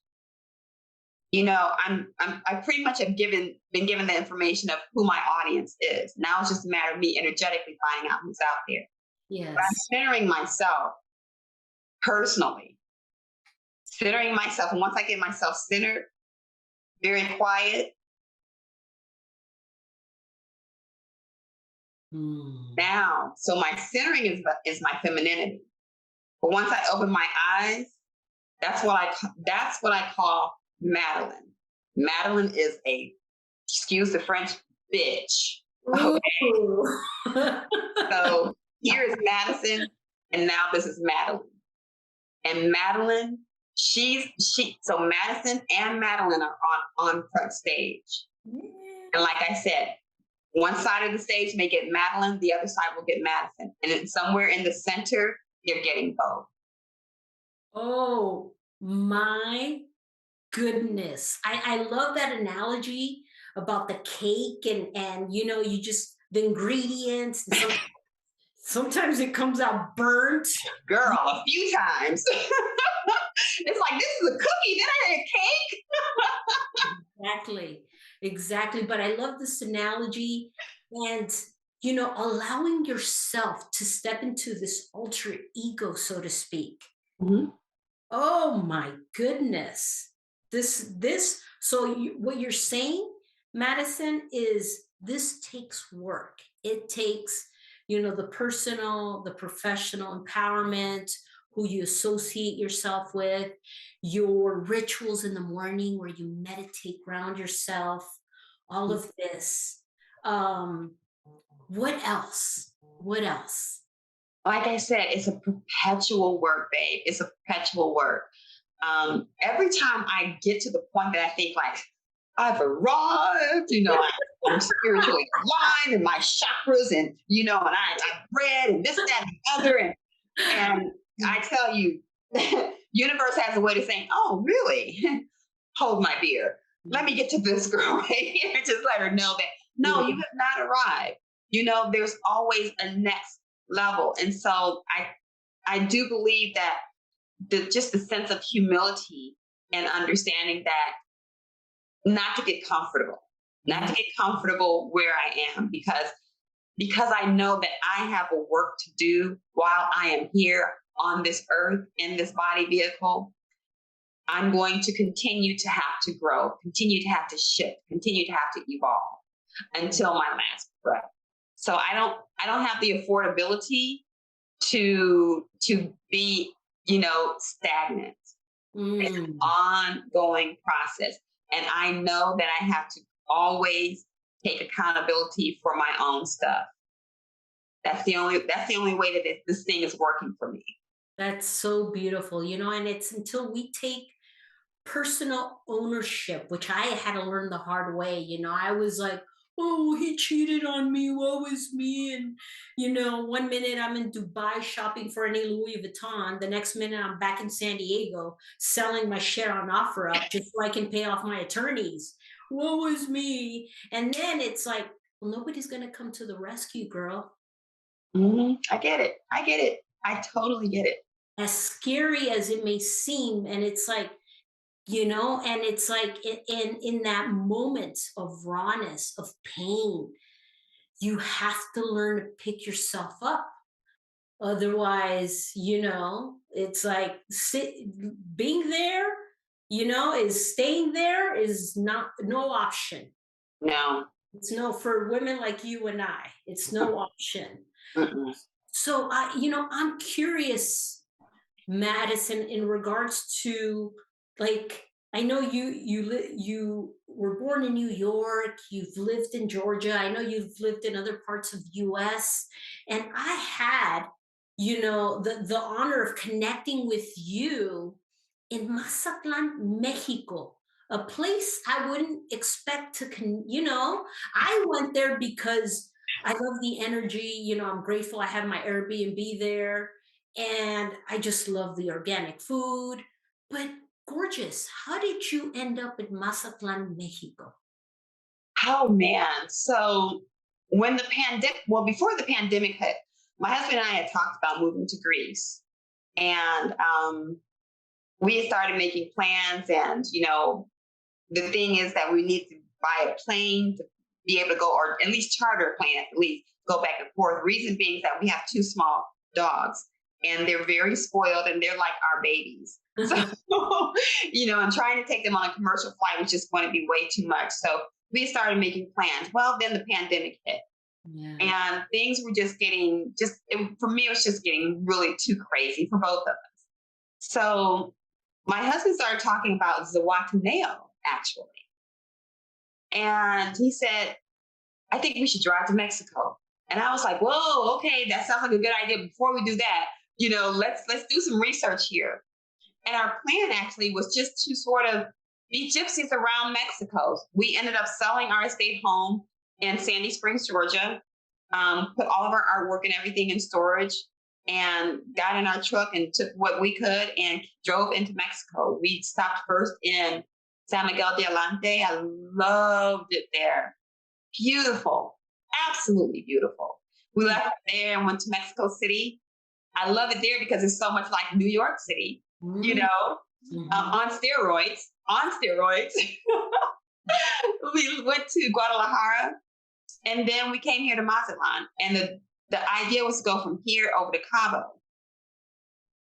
I pretty much have been given the information of who my audience is. Now it's just a matter of me energetically finding out who's out there. But I'm Yes. centering myself personally, centering myself. And once I get myself centered, very quiet, Mm. now. So my centering is my femininity. But once I open my eyes, that's what I call Madeline. Madeline is excuse the French, bitch. Ooh. So here is Madison, and now this is Madeline. And Madeline, so Madison and Madeline are on front stage. And like I said, one side of the stage may get Madeline, the other side will get Madison. And then somewhere in the center, you're getting both. Oh my goodness. I love that analogy about the cake and you just the ingredients and sometimes it comes out burnt. Girl, a few times. It's like, this is a cookie, then I had a cake. Exactly. But I love this analogy and, allowing yourself to step into this alter ego, so to speak. Mhm. Oh my goodness. What you're saying, Madison, is this takes work. It takes, the personal, the professional empowerment, who you associate yourself with, your rituals in the morning where you meditate, ground yourself, all of this. Um, what else? What else? Like I said, it's a perpetual work, babe. It's a perpetual work. Every time I get to the point that I think like I've arrived, I'm spiritually aligned and my chakras and, and I've read and this, that, and the other. And I tell you, universe has a way to say, oh, really? Hold my beer. Let me get to this girl right here. Just let her know that, no, you have not arrived. There's always a next level. And so I do believe that just the sense of humility and understanding that not to get comfortable where I am because I know that I have a work to do while I am here on this earth in this body vehicle. I'm going to continue to have to grow, continue to have to shift, continue to have to evolve until my last breath. So I don't have the affordability to be, stagnant. It's an ongoing process. And I know that I have to always take accountability for my own stuff. That's the only way that this thing is working for me. That's so beautiful, and it's until we take personal ownership, which I had to learn the hard way. I was like, oh, he cheated on me. Woe is me. And, 1 minute I'm in Dubai shopping for any Louis Vuitton. The next minute I'm back in San Diego selling my share on OfferUp just so I can pay off my attorneys. Woe is me. And then it's like, well, nobody's going to come to the rescue, girl. Mm-hmm. I get it. I totally get it. As scary as it may seem. And it's like, and it's like in that moment of rawness, of pain, you have to learn to pick yourself up. Otherwise, it's like being there, is staying there is not no option. No. It's no, for women like you and I, it's no option. Mm-mm. So I'm curious, Madison, in regards to, like, I know you were born in New York, you've lived in Georgia, I know you've lived in other parts of US, and I had, the honor of connecting with you in Mazatlan, Mexico, a place I wouldn't expect to I went there because I love the energy, I'm grateful I have my Airbnb there. And I just love the organic food. But gorgeous, how did you end up in Mazatlan, Mexico? Oh man. So before the pandemic hit, my husband and I had talked about moving to Greece. And we had started making plans. And, the thing is that we need to buy a plane to be able to go, or at least charter a plane, at least go back and forth. Reason being is that we have two small dogs. And they're very spoiled and they're like our babies. So, and trying to take them on a commercial flight was just going to be way too much. So we started making plans. Well, then the pandemic hit. Yeah. And things were just getting, for me, it was just getting really too crazy for both of us. So my husband started talking about Zihuatanejo, actually. And he said, I think we should drive to Mexico. And I was like, whoa, okay, that sounds like a good idea. Before we do that, let's do some research here. And our plan actually was just to sort of be gypsies around Mexico. We ended up selling our estate home in Sandy Springs, Georgia, put all of our artwork and everything in storage, and got in our truck and took what we could and drove into Mexico. We stopped first in San Miguel de Allende. I loved it there. Beautiful, absolutely beautiful. We left there and went to Mexico City. I love it there because it's so much like New York City, on steroids, on steroids. We went to Guadalajara, and then we came here to Mazatlan. And the idea was to go from here over to Cabo.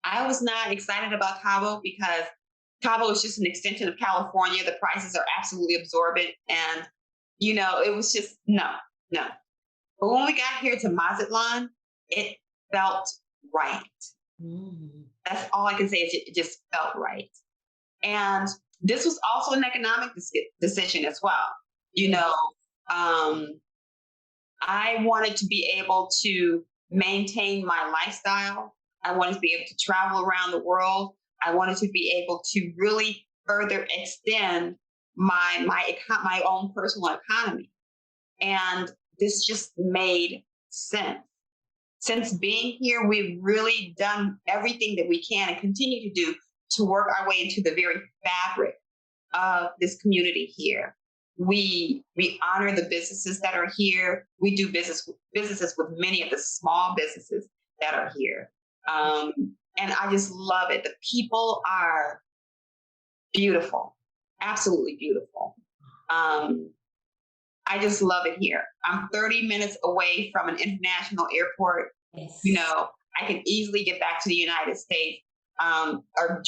I was not excited about Cabo because Cabo is just an extension of California. The prices are absolutely absorbent. And, it was just, no. But when we got here to Mazatlan, it felt right. Mm. That's all I can say is it just felt right. And this was also an economic decision as well. I wanted to be able to maintain my lifestyle. I wanted to be able to travel around the world. I wanted to be able to really further extend my own personal economy. And this just made sense. Since being here, we've really done everything that we can and continue to do to work our way into the very fabric of this community here. We honor the businesses that are here. We do businesses with many of the small businesses that are here. And I just love it. The people are beautiful, absolutely beautiful. I just love it here. I'm 30 minutes away from an international airport. Yes. I can easily get back to the United States, or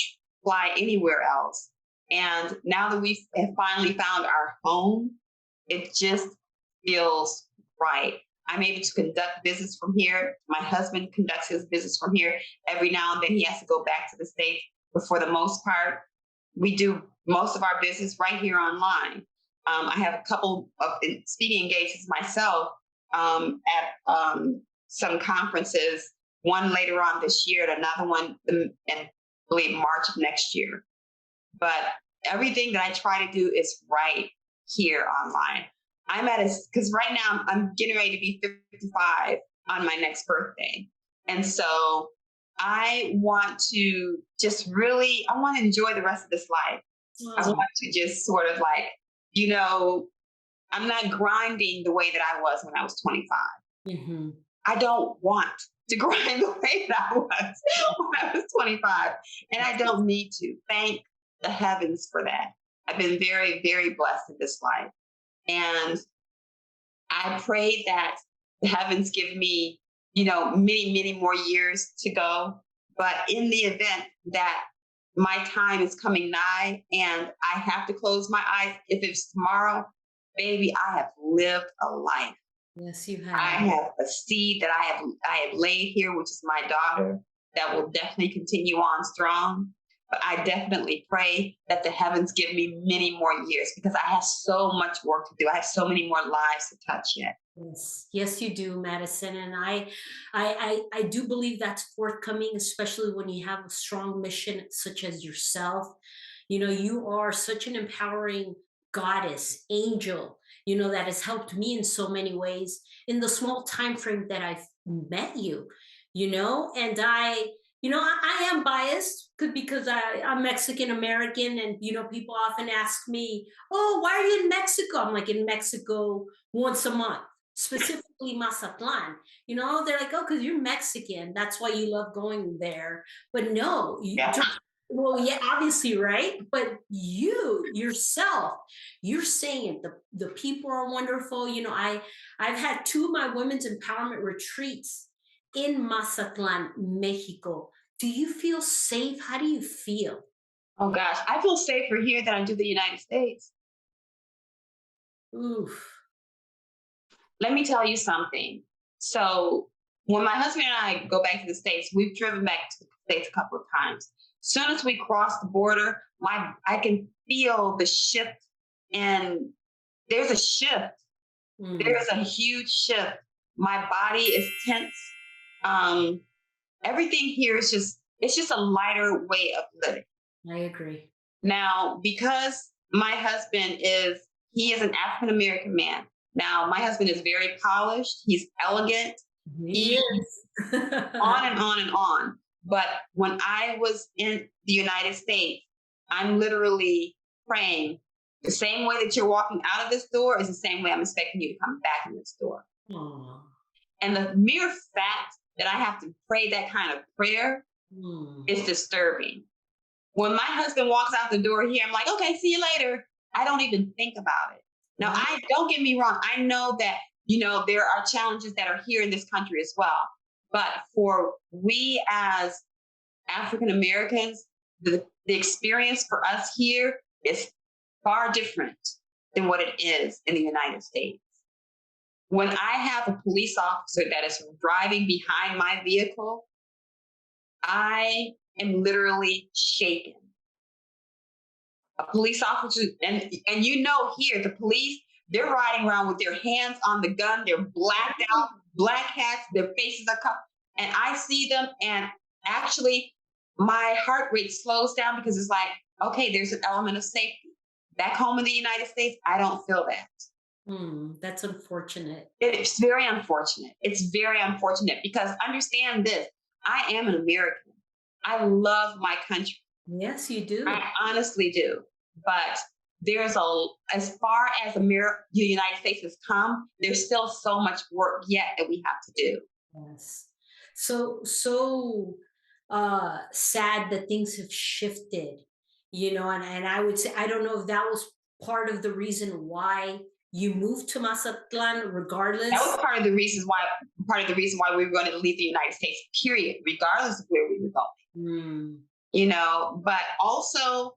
fly anywhere else. And now that we have finally found our home, it just feels right. I'm able to conduct business from here. My husband conducts his business from here. Every now and then he has to go back to the States, but for the most part, we do most of our business right here online. I have a couple of speaking engagements myself at some conferences, one later on this year and another one in, I believe, March of next year. But everything that I try to do is right here online. Because right now I'm getting ready to be 55 on my next birthday. And so I want to I want to enjoy the rest of this life. Oh. I want to just sort of I'm not grinding the way that I was when I was 25. Mm-hmm. I don't want to grind the way that I was when I was 25. And I don't need to. Thank the heavens for that. I've been very, very blessed in this life. And I pray that the heavens give me, many, many more years to go. But in the event that my time is coming nigh and I have to close my eyes, if it's tomorrow, baby, I have lived a life. Yes, you have. I have a seed that I have laid here, which is my daughter, that will definitely continue on strong. But I definitely pray that the heavens give me many more years because I have so much work to do. I have so many more lives to touch yet. Yes, you do, Madison. And I do believe that's forthcoming, especially when you have a strong mission such as yourself. You are such an empowering goddess, angel, that has helped me in so many ways in the small time frame that I've met you, and I am biased because I'm Mexican American, and people often ask me, "Oh, why are you in Mexico?" I'm like, in Mexico once a month, specifically Mazatlan. They're like, "Oh, because you're Mexican, that's why you love going there." But no, well, yeah, obviously, right? But yourself, you're saying the people are wonderful. I've had 2 of my women's empowerment retreats in Mazatlan, Mexico. Do you feel safe? How do you feel? Oh gosh, I feel safer here than I do the United States. Oof. Let me tell you something. So when my husband and I go back to the States, we've driven back to the States a couple of times. As soon as we cross the border, I can feel the shift in there's a shift. Mm, There's a huge shift. My body is tense. Um, Everything here is just, it's just a lighter way of living. I agree. Now, because my husband is, he is an African American man. Now, my husband is very polished. He's elegant. He He is. on and on and on. But when I was in the United States, I'm literally praying the same way that you're walking out of this door is the same way I'm expecting you to come back in this door. Aw. And the mere fact that I have to pray that kind of prayer Mm. is disturbing. When my husband walks out the door here, I'm like, okay, see you later. I don't even think about it. Now, Wow. I don't get me wrong. I know that, there are challenges that are here in this country as well. But for we as African Americans, the experience for us here is far different than what it is in the United States. When I have a police officer that is driving behind my vehicle, I am literally shaken. A police officer, and here the police, they're riding around with their hands on the gun, they're blacked out, black hats, their faces are covered, and I see them, and actually my heart rate slows down because it's like, okay, there's an element of safety. Back home in the United States, I don't feel that. That's unfortunate. It's very unfortunate. It's very unfortunate because understand this, I am an American. I love my country. Yes, you do. I honestly do. But there's as far as America, the United States has come, there's still so much work yet that we have to do. Yes. So sad that things have shifted, and I would say I don't know if that was part of the reason why you moved to Mazatlan That regardless. was part of the reason why we were going to leave the United States, period, regardless of where we were going. Mm, But also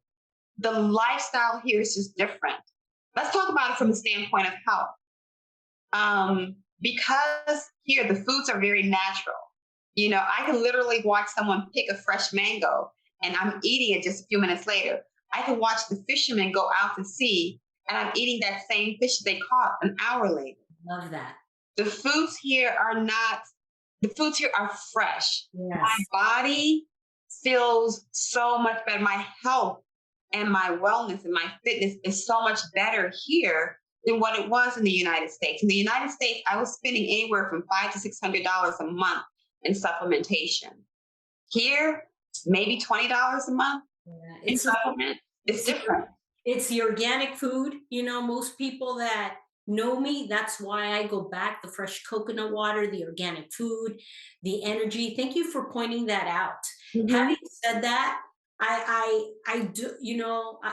the lifestyle here is just different. Let's talk about it from the standpoint of health. Because here the foods are very natural. I can literally watch someone pick a fresh mango and I'm eating it just a few minutes later. I can watch the fishermen go out to sea and I'm eating that same fish they caught an hour later. love that. The foods here are not, the foods here are fresh. My Yes. body feels so much better. My health and my wellness and my fitness is so much better here than what it was in the United States. In the United States, I was spending anywhere from $500 to $600 a month in supplementation. Here, maybe $20 a month Yeah. in supplement. It's It's different. it's the organic food. Most people that know me, that's why I go back. The fresh coconut water, the organic food, the energy. Thank you for pointing that out. Mhm. Having said that, I do,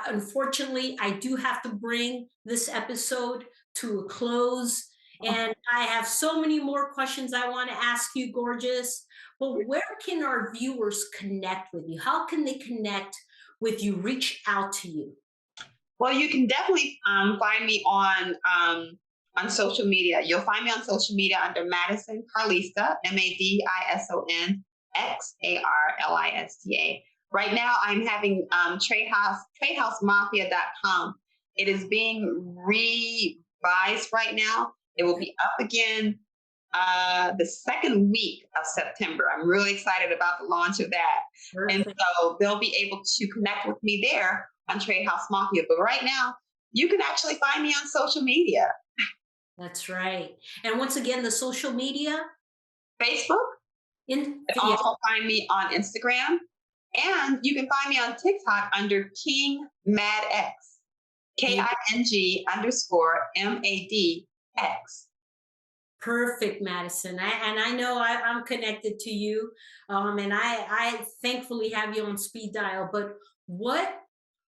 unfortunately, I do have to bring this episode to a close. And I have so many more questions I want to ask you, gorgeous. But where can our viewers connect with you? How can they connect with you, reach out to you? Well, you can definitely find me on social media. You'll find me on social media under Madison Xarlista, MadisonXarlista. Right now, I'm having TradeHouseMafia.com. It is being revised right now. It will be up again the second week of September. I'm really excited about the launch of that. And Perfect. so they'll be able to connect with me there on Trade House Mafia. But right now, you can actually find me on social media, That's right. And once again, the social media Facebook, and yeah, also find me on Instagram. And you can find me on TikTok under King Mad X, KING underscore MADX. perfect, Madison. I know I'm connected to you, and I thankfully have you on speed dial. But what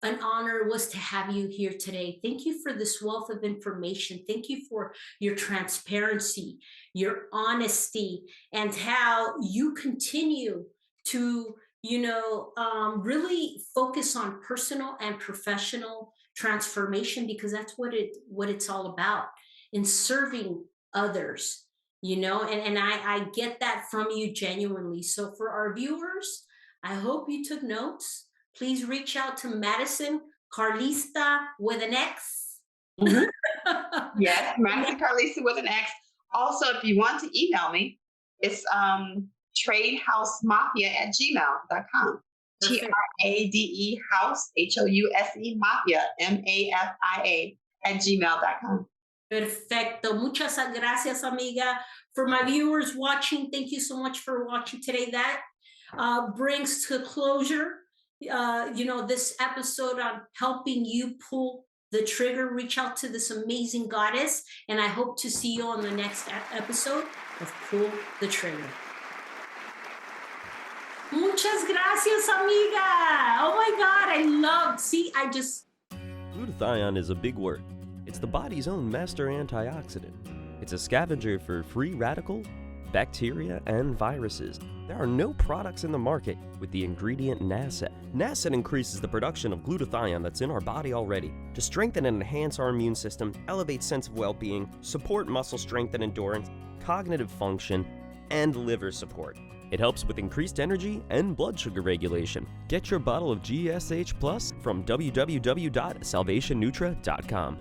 an honor it was to have you here today. Thank you for this wealth of information. Thank you for your transparency, your honesty, and how you continue to, really focus on personal and professional transformation because that's what it's all about in serving others. And I get that from you genuinely. So for our viewers, I hope you took notes. Please reach out to Madison Xarlista with an X. Mhm. Yes, Madison Xarlista with an X. Also, if you want to email me, it's tradehousemafia@gmail.com. Perfect. TRADE house, HOUSE mafia, MAFIA @gmail.com. Perfecto. Muchas gracias, amiga. For my viewers watching, thank you so much for watching today. That brings to closure, this episode on helping you pull the trigger, reach out to this amazing goddess. And I hope to see you on the next episode of Pull the Trigger. Muchas gracias, amiga. Oh my God, Glutathione is a big word. It's the body's own master antioxidant. It's a scavenger for free radical, bacteria, and viruses. There are no products in the market with the ingredient NASET. NASET increases the production of glutathione that's in our body already to strengthen and enhance our immune system, elevate sense of well-being, support muscle strength and endurance, cognitive function, and liver support. It helps with increased energy and blood sugar regulation. Get your bottle of GSH Plus from www.salvationnutra.com.